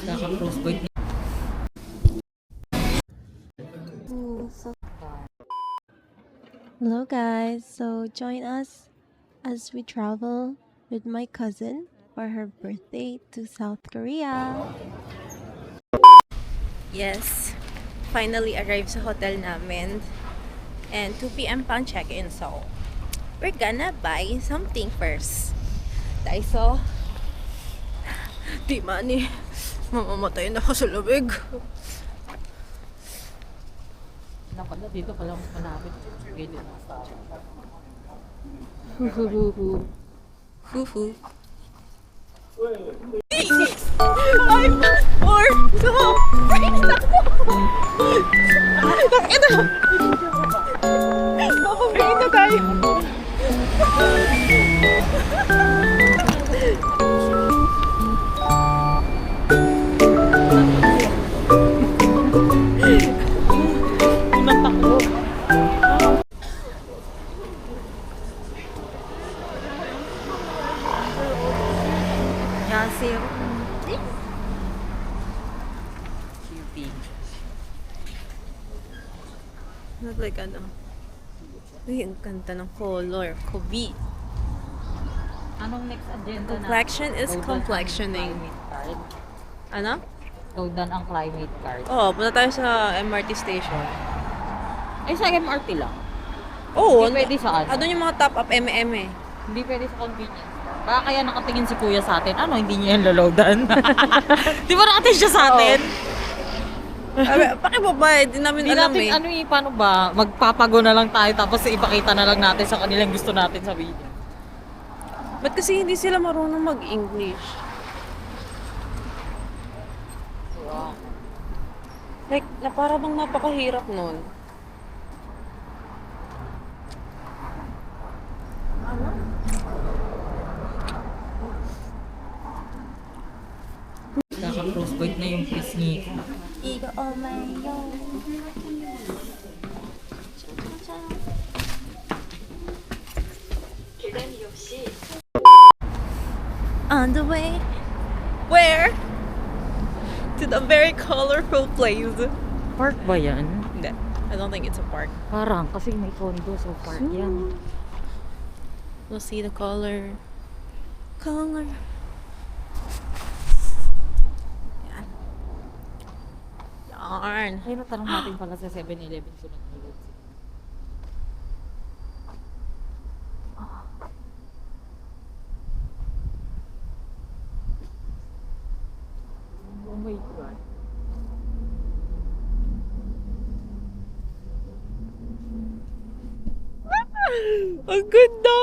Kaka-crossbite na. Hello guys, so join us as we travel with my cousin for her birthday to South Korea. Yes, finally arrived sa hotel namin. And 2 p.m. pa ang check-in, so we're gonna buy something first. Daiso. Di mani. Mamamatay na ako sa lubig. Nakala dito pala mas malapit. Gilid na sa Huhuhuhu. Huhu. 5, 4, 2, break na mo! Nakita! Mapabreak na tayo! unang takbo. 안녕하세요. Cutie. Not like ano. Uy, ang ganda ng color. Kobe. Anong next agenda na? Complexion is Loadan ang complexioning. climate card. Ano? Loadan ang climate card. Oo, punta tayo sa MRT station. Ay, sa MRT lang. Oo, Hindi pwede sa ano? ano yung mga top up MM eh. Hindi pwede sa convenience store. Baka kaya nakatingin si kuya sa atin. Ano, hindi niya yan loloadan? Di ba nakatingin siya sa atin? Pakibabayad, di namin Hindi alam natin, eh. ano eh, paano ba? Magpapago na lang tayo tapos ipakita na lang natin sa kanilang gusto natin sabihin. Ba't kasi hindi sila marunong mag-English? Wow. Like, na para bang napakahirap nun. Kaka-crossbite na yung pisngi ko. 이거 엄마요. On the way. Where? To the very colorful place. Park ba yan? Hindi. I don't think it's a park. Parang, kasi may condo, so park yan. We'll see the color. Color. Yan. Yarn. Ay, natanong natin pala sa 7-Eleven sunod-sunod. Oh my God. Ang ganda!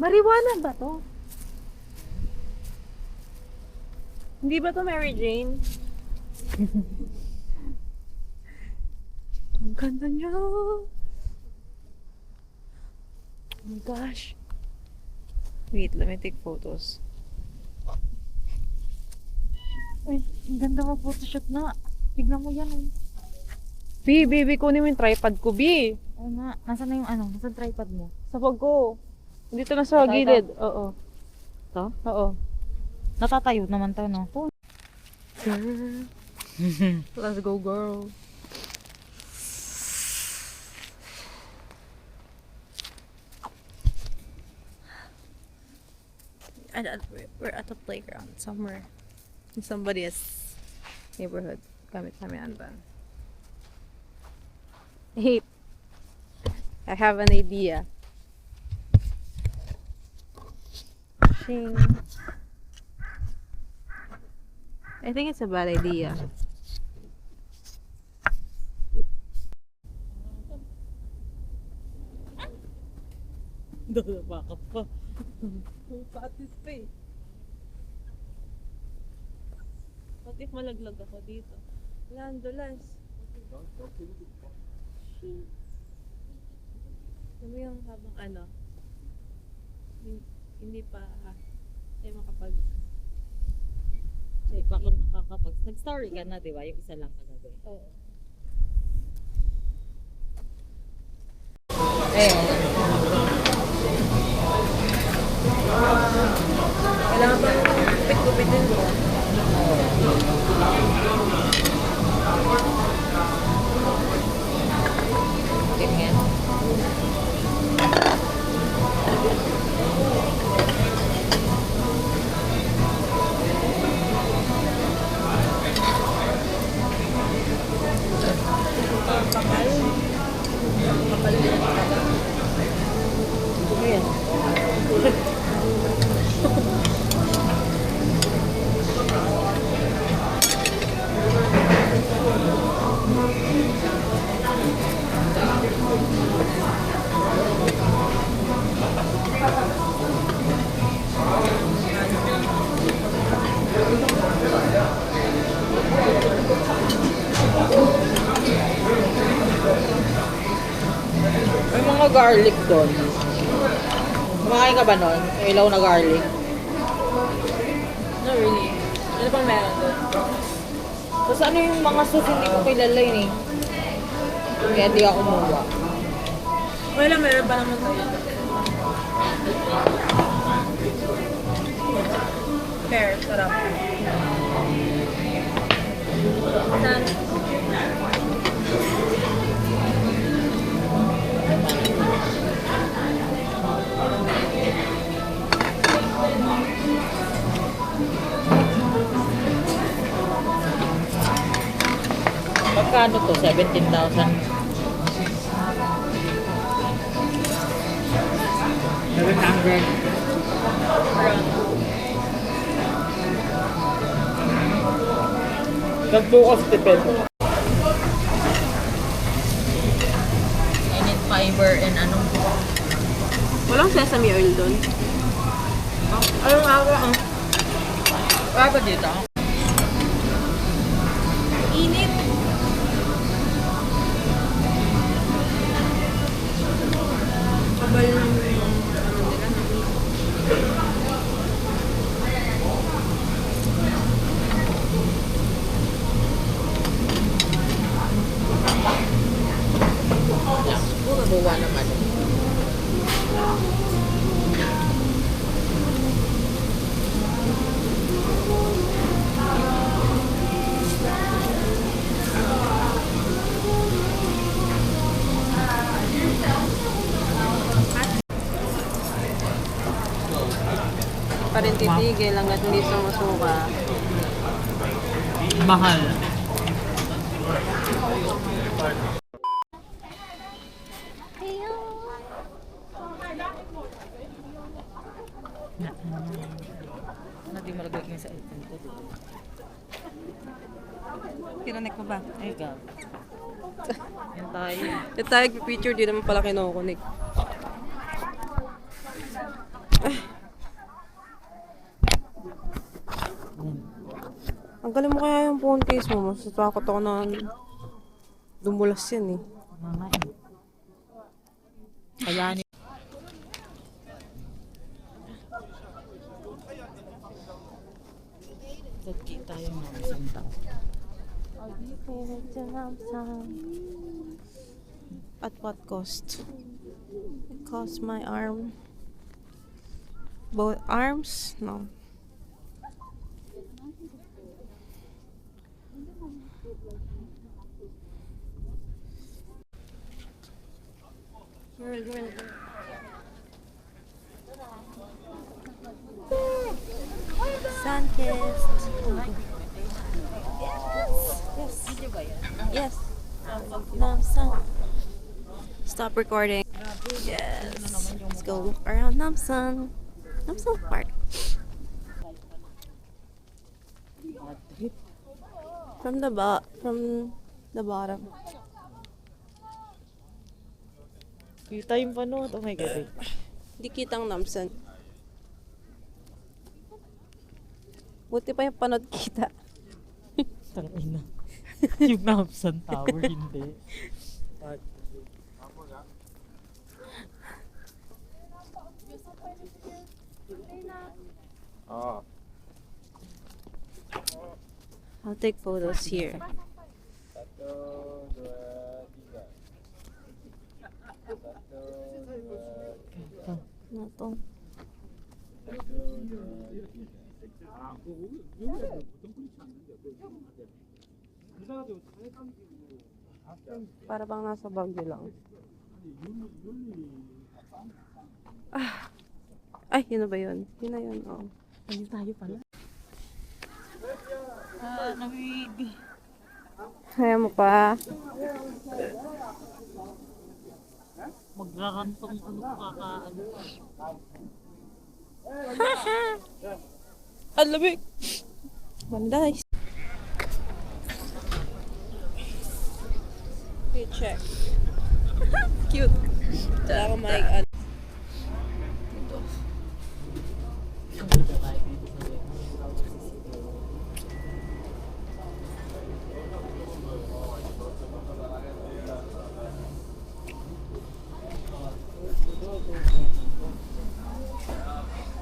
Marijuana ba to? Hindi ba to Mary Jane? Ang ganda niya! Oh my gosh. Wait, let me take photos. Ay, ang ganda mo photoshoot na. Tignan mo yan. Oh. Baby, kunin mo yung tripod ko, B. Oo nga. Nasaan na yung ano? Nasaan tripod mo? Sa bag ko. Dito na sa Ito, gilid. Oo. Ito? Oo. Natatayo naman to, no? Girl. Let's go, girl. We're at a playground somewhere in somebody's neighborhood. Gamit namin andan. Hey, I have an idea. Shing. I think it's a bad idea. Bakit pa? Patis pa eh. What if malaglag ako dito? Landolas. Ano yung habang ano? Hindi pa tayo makapag... Check, baka nakakapag... Nag-story ka na, di ba? Yung isa lang kagabi. Oo. Eh, Kailangan bang kupit-kupitin mo? ganyan. Ayan. May mga garlic doon. Kumakain ka ba nun? Yung ilaw na garlic. Not really. Ano pang meron doon? Tapos ano yung mga sauce hindi ko kilala yun eh. Kaya di ako kumuha. Wala, meron pa naman tayo. Pear, sarap. Saan? Magkano to? 17,000. 700. Nagbukas tipid. I need fiber and ano. Walang sesame oil doon. Anong awa ang? Wala ba dito? Init. Kabal ng ano nila. Puro buwa naman. Pa rin titigil hanggat hindi sumusuka. Mahal. Natin malagay kayo sa item ko. Tinanek mo ba? Ay, God. Yan tayo. Yung tayo picture, di naman pala kinukunik. Ang galing mo kaya yung phone case mo. Mas natakot ako na dumulas yan eh. Mga eh. Kaya ni... Tagki tayo ng isang tao. At what cost? It cost my arm. Both arms? No. Girl. Sunkissed. Yes. Namsan. Stop recording. Yes. Let's go look around Namsan. Namsan Park. From the bottom. Kita yung panood. Oh my God. Di kitang Namsan. Buti pa yung panood kita. Tangina. Yung Namsan Tower, hindi. I'll take photos here. Satu, dua, tiga. Satu, to. Para bang nasa Baguio lang. Ay, yun na ba yun? Yun na yun, oo. Ayun tayo pala. Nawig. Kaya mo pa. Magrarantong ano kakaano. Ang lamig! Banday. Check. Cute. Tsaka may ano. Ito.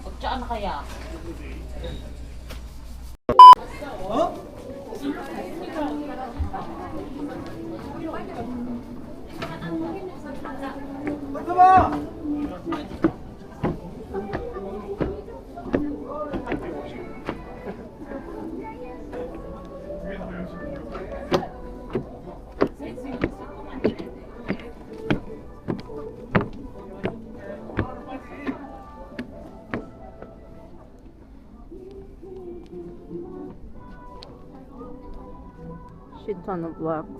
Pagtsaan na kaya? Shit ton of blocks.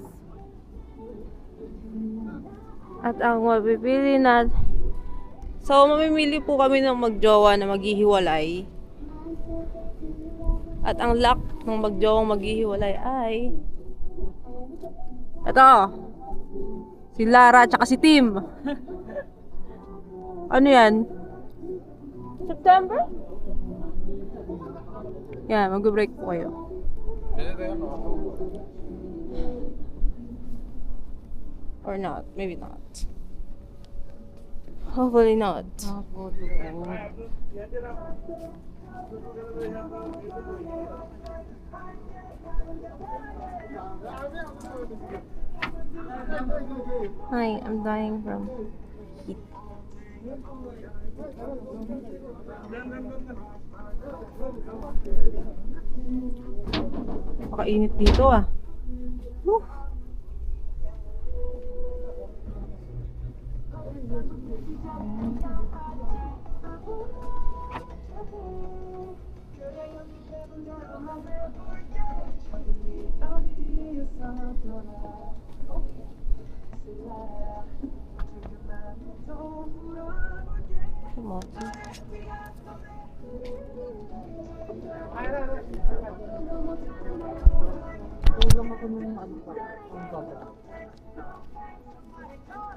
At ang mapipili na... So, mamimili po kami ng magjowa na maghihiwalay. At ang luck ng magjowang maghihiwalay ay... Ito! Si Lara at si Tim. Ano yan? September? Yan, mag-break po kayo. Or not. Maybe not. Hopefully not. Hi, I'm dying from heat. Napakainit dito ah. Woo. Kulang ako ng ano pa. Ang baba.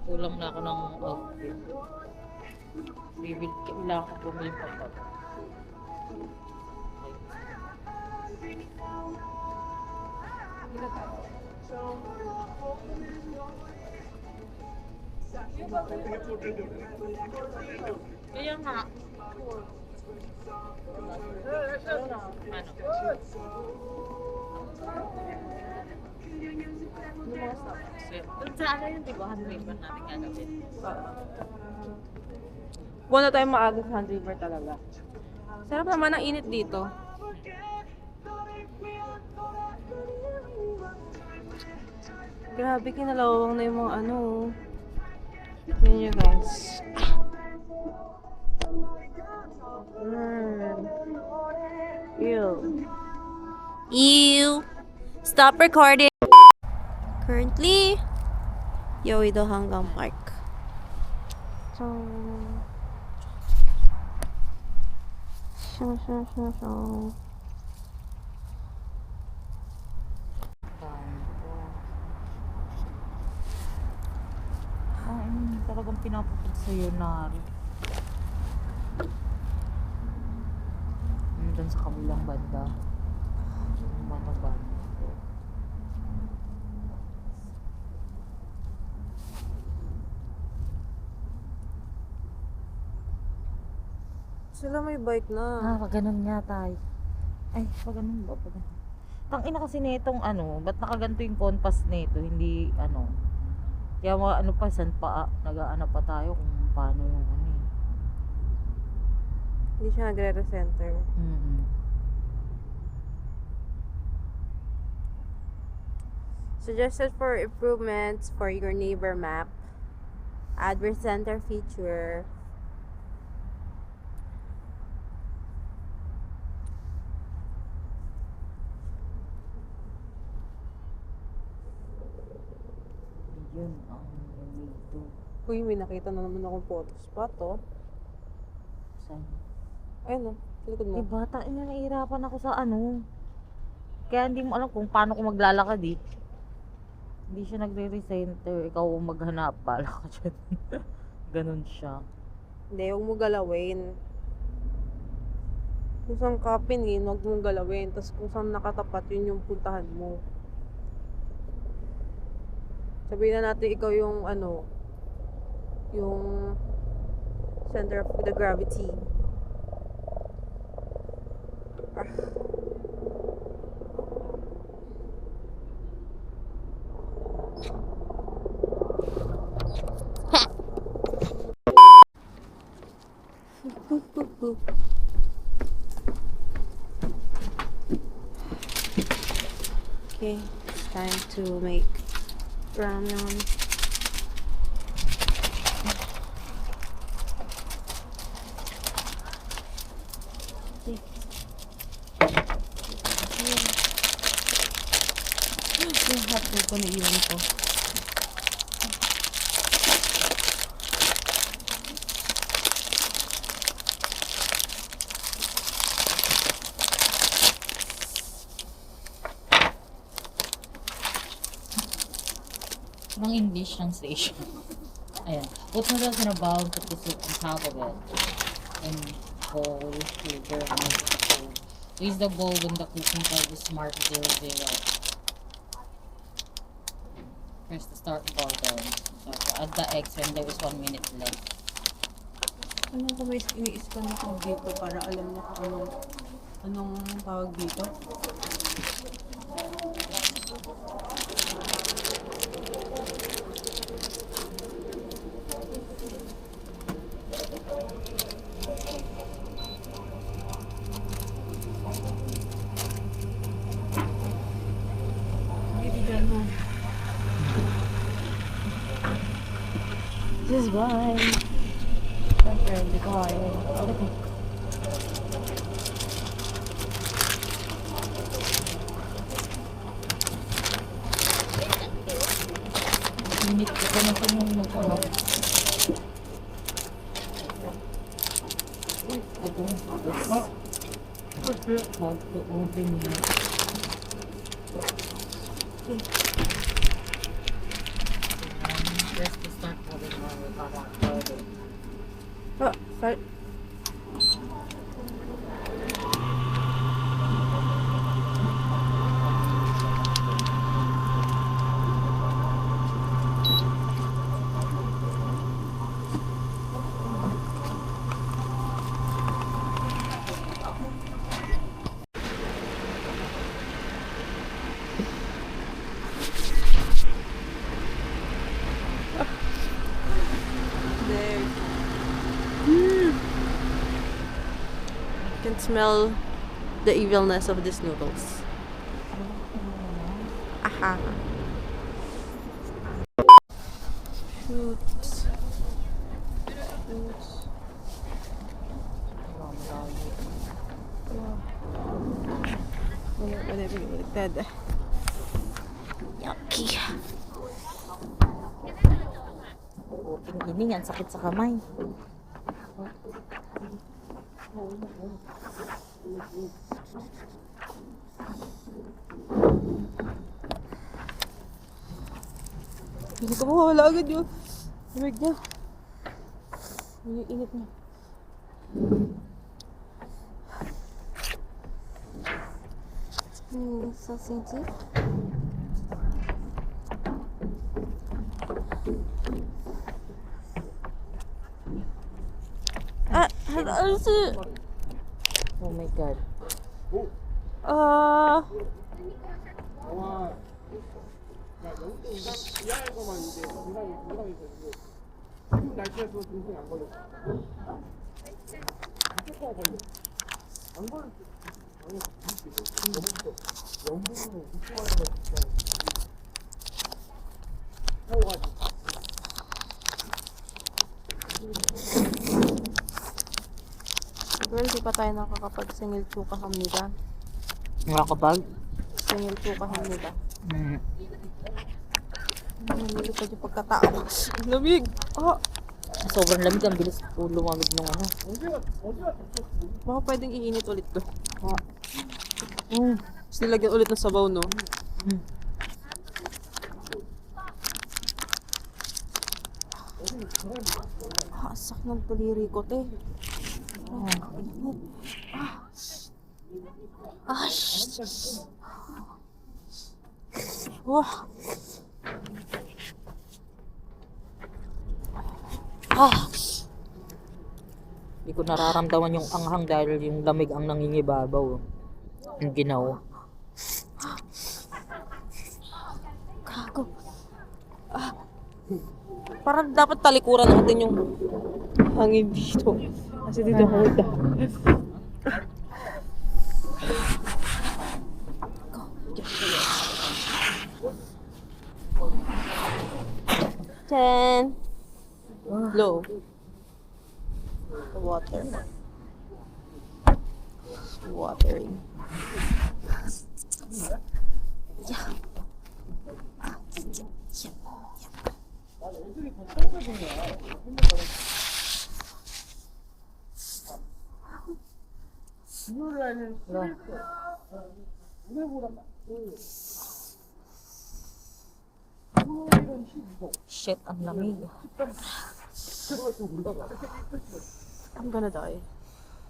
Kulang na ako ng outfit. Kailangan ko bumili pa pa. Kaya nga. Ano? Doon sa ano yun, di ba? Hand River natin gagawin. Buwan na tayo maaga sa Hand River talaga. Sarap naman ang init dito. Grabe, kinalawang na yung mga ano. Yun nyo guys. Ew. Ew. Stop recording. Currently, Yoido Hanggang Park. So, Talagang pinapapag sa'yo na doon sa kabilang banda. Yung manaban. sila may bike na. Pag ganun nga tayo. Ay, pag ganun ba? Pag ganun. Tangina kasi nitong ano, ba't nakaganto yung compass nito? Hindi ano. Kaya mga ano pa, saan pa, nag-aano pa tayo kung paano yung ano eh. Hindi siya nagre-recenter. Mm-mm. Suggested for improvements for your neighbor map. Add recenter feature. Yun ang dito. Uy, may nakita na naman akong photo spot, oh. Saan? Ayun, oh. Sa likod mo. Eh, bata, nahihirapan ako sa ano. Kaya hindi mo alam kung paano ko maglalakad eh. Hindi siya nagre-recenter. Ikaw ang maghanap. Bala ka dyan. Ganun siya. Hindi, huwag mo galawin. Kung saan ka pinin, huwag mong galawin. Tapos kung saan nakatapat, yun yung puntahan mo. Sabihin na natin ikaw yung ano, yung center of the gravity. Ah. Boop, boop, boop. Okay, it's time to make ramen. Yung hotdog ko na iwan ko. Ng English translation. Ayan. Put noodles in a bowl, put the soup on top of it. And bowl, sugar, and milk. Raise the bowl when the cooking time is marked 00. Press the start button. So, add the eggs when there is 1 minute left. Ano kung may ini-scan ako dito para alam niya kung anong tawag dito? Bibigyan mo. This is why. Siyempre, hindi ko kaya. Okay. Minute ko pa na ito nung ano. Hard to open yun. Press the start button while para order. Ah, start. There. You can smell the evilness of these noodles. Aha. Shoot. Wala baliktad. Yucky. Ini yan, sakit sa kamay. Hindi ko mawala agad yun. Lamig na. Ang init na. So sensitive. Ah, also. Oh my god. Girl, di pa tayo nakakapagsingil tsukaham nila. Nakakapag? Singil tsukaham nila. Mm. Namilipad yung pagkatao. Ang lamig! Ah! Sobrang lamig, ang bilis po lumamig nung ano. Baka pwedeng iinit ulit to. Tapos nilagyan ulit ng sabaw, no? Mm. Hasak ng daliri ko, te. Init. Wah! Hindi ko nararamdaman yung anghang dahil yung lamig ang nangingibabaw. Yung ginaw. Gago. Parang dapat talikuran natin yung hangin dito. Kasi dito hold up. Ten. Low. The water. Watering. Shit, ang lamig. I'm gonna die.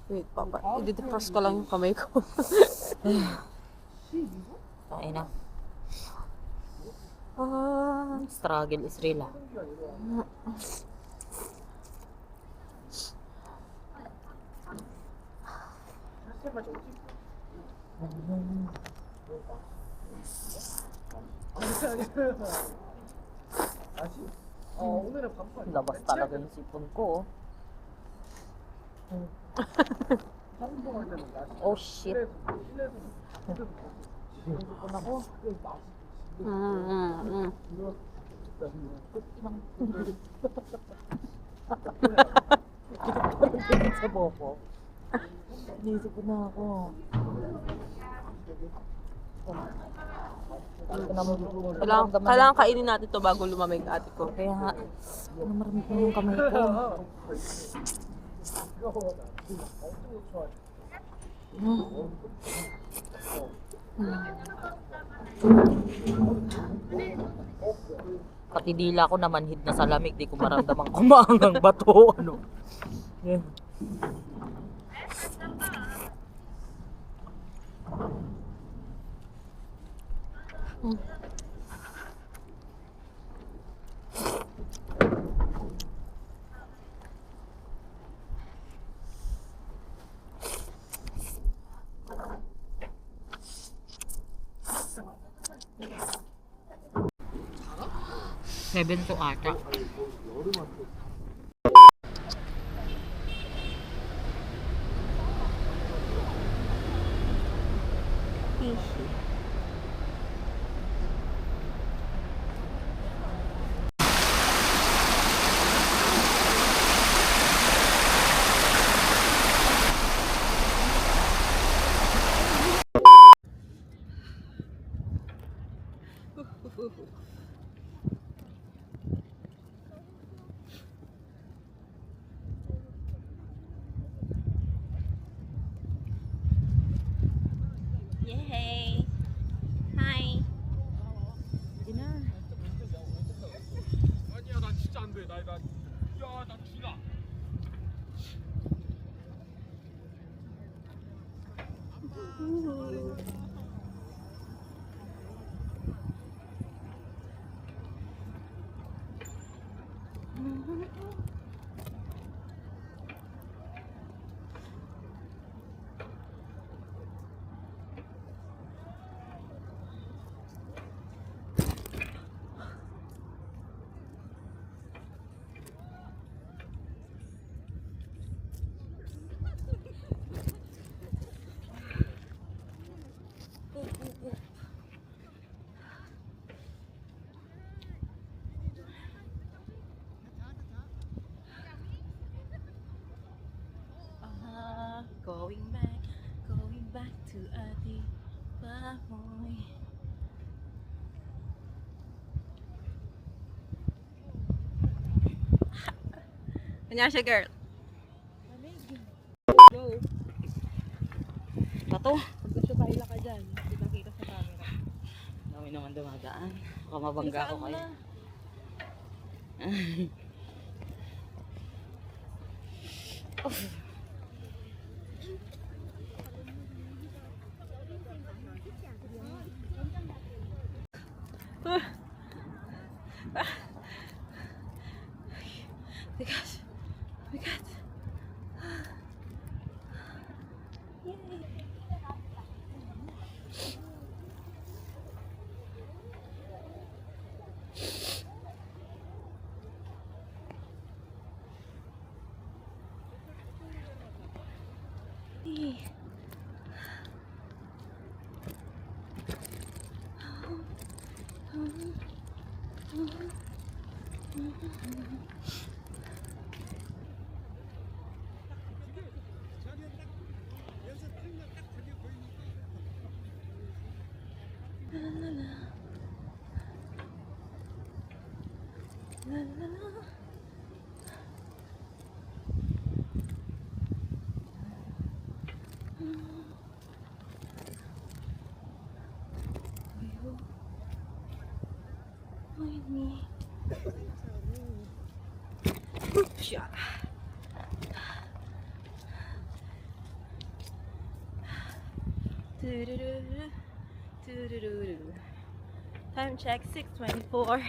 Wait, papa. I-depress ko lang yung kamay ko. Tayo na. Ah, Struggle is real ah. Labas talaga yung sipon ko. Oh shit. Sipon ako. Sa bobo. Inisip ko na ako. Kailangan kainin natin to bago lumamig, ate ko. Kaya nga, maraming yung kamay ko. Pati dila ko namanhid na sa lamig, di ko maramdamang kumaangang bato. Ano? Yeah. Seven to ata. Yay! Hi! Dinner. 아니야 나 진짜 안 돼. 나 쥐나. going back to Ati Baboy. Kanya siya, girl. Go. Pato. Magsusubayla ka dyan. Kita-kita sa camera. Dami naman dumadaan. Baka mabangga ko kayo. Oh my gosh. Oh my god. Yay. Yay. La la la. You find me. Shot. Time check 6:24.